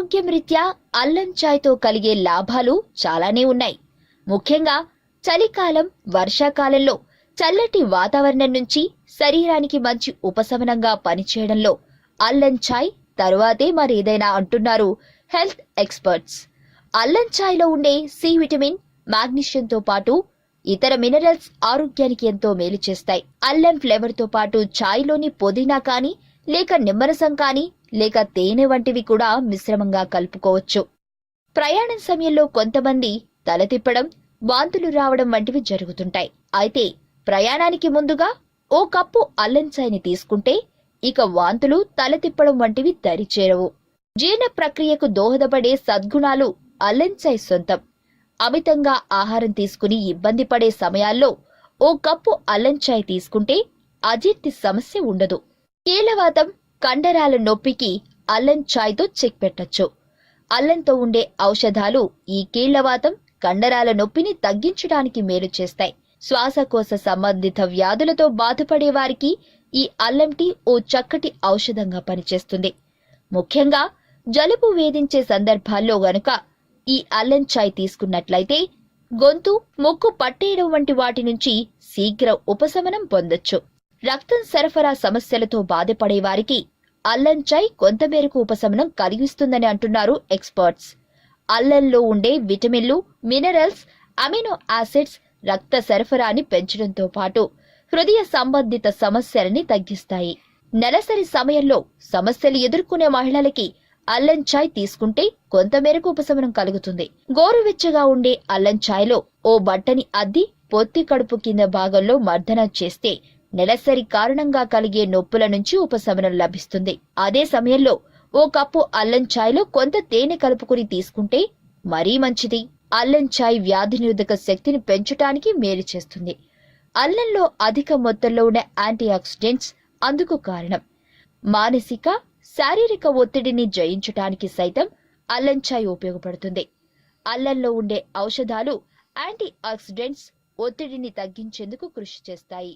ఆరోగ్యం రీత్యా అల్లం చాయ్తో కలిగే లాభాలు చాలానే ఉన్నాయి. ముఖ్యంగా చలికాలం, వర్షాకాలంలో చల్లటి వాతావరణం నుంచి శరీరానికి మంచి ఉపశమనంగా పనిచేయడంలో అల్లం చాయ్ తరువాతే మరేదైనా అంటున్నారు హెల్త్ ఎక్స్పర్ట్స్. అల్లం చాయ్లో ఉండే సి విటమిన్, మాగ్నీషియంతో పాటు ఇతర మినరల్స్ ఆరోగ్యానికి ఎంతో మేలు చేస్తాయి. అల్లం ఫ్లేవర్తో పాటు చాయ్లోని పుదీనా కానీ, లేక నిమ్మరసం కానీ, లేక తేనె వంటివి కూడా మిశ్రమంగా కలుపుకోవచ్చు. ప్రయాణం సమయంలో కొంతమంది తల తిప్పడం, వాంతులు రావడం వంటివి జరుగుతుంటాయి. అయితే ప్రయాణానికి ముందుగా ఓ కప్పు అల్లం చాయ్ని తీసుకుంటే ఇక వాంతులు, తల తిప్పడం వంటివి దరిచేరవు. జీర్ణ ప్రక్రియకు దోహదపడే సద్గుణాలు అల్లం చాయ్ సొంతం. అమితంగా ఆహారం తీసుకుని ఇబ్బంది పడే సమయాల్లో ఓ కప్పు అల్లం చాయ్ తీసుకుంటే అజీర్తి సమస్య ఉండదు. కీళ్లవాతం, కండరాల నొప్పికి అల్లం చాయ్తో చెక్ పెట్టొచ్చు. అల్లంతో ఉండే ఔషధాలు ఈ కీళ్లవాతం, కండరాల నొప్పిని తగ్గించడానికి మేలు చేస్తాయి. శ్వాసకోశ సంబంధిత వ్యాధులతో బాధపడే వారికి ఈ అల్లం టీ ఓ చక్కటి ఔషధంగా పనిచేస్తుంది. ముఖ్యంగా జలుబు వేధించే సందర్భాల్లో గనుక ఈ అల్లం చాయ్ తీసుకున్నట్లయితే గొంతు, ముక్కు పట్టేయడం వంటి వాటి నుంచి శీఘ్ర ఉపశమనం పొందొచ్చు. రక్తం సరఫరా సమస్యలతో బాధపడే వారికి అల్లం చాయ్ కొంతమేరకు ఉపశమనం కలిగిస్తుందని అంటున్నారు ఎక్స్పర్ట్స్. అల్లంలో ఉండే విటమిన్లు, మినరల్స్, అమినో యాసిడ్స్ రక్త సరఫరాని పెంచడంతో పాటు హృదయ సంబంధిత సమస్యలని తగ్గిస్తాయి. నెలసరి సమయంలో సమస్యలు ఎదుర్కొనే మహిళలకి అల్లం చాయ్ తీసుకుంటే కొంతమేరకు ఉపశమనం కలుగుతుంది. గోరువెచ్చగా ఉండే అల్లం చాయ్లో ఓ బట్టని అద్ది పొత్తి కడుపు కింద భాగంలో మర్దనం చేస్తే నెలసరి కారణంగా కలిగే నొప్పుల నుంచి ఉపశమనం లభిస్తుంది. అదే సమయంలో ఓ కప్పు అల్లం చాయ్లో కొంత తేనె కలుపుకుని తీసుకుంటే మరీ మంచిది. అల్లం చాయ్ వ్యాధి నిరోధక శక్తిని పెంచడానికి మేలు చేస్తుంది. అల్లంలో అధిక మొత్తంలో ఉన్న యాంటీ ఆక్సిడెంట్స్ అందుకు కారణం. మానసిక, శారీరక ఒత్తిడిని జయించడానికి సైతం అల్లం చాయ్ ఉపయోగపడుతుంది. అల్లంలో ఉండే ఔషధాలు, యాంటీ ఆక్సిడెంట్స్ ఒత్తిడిని తగ్గించేందుకు కృషి చేస్తాయి.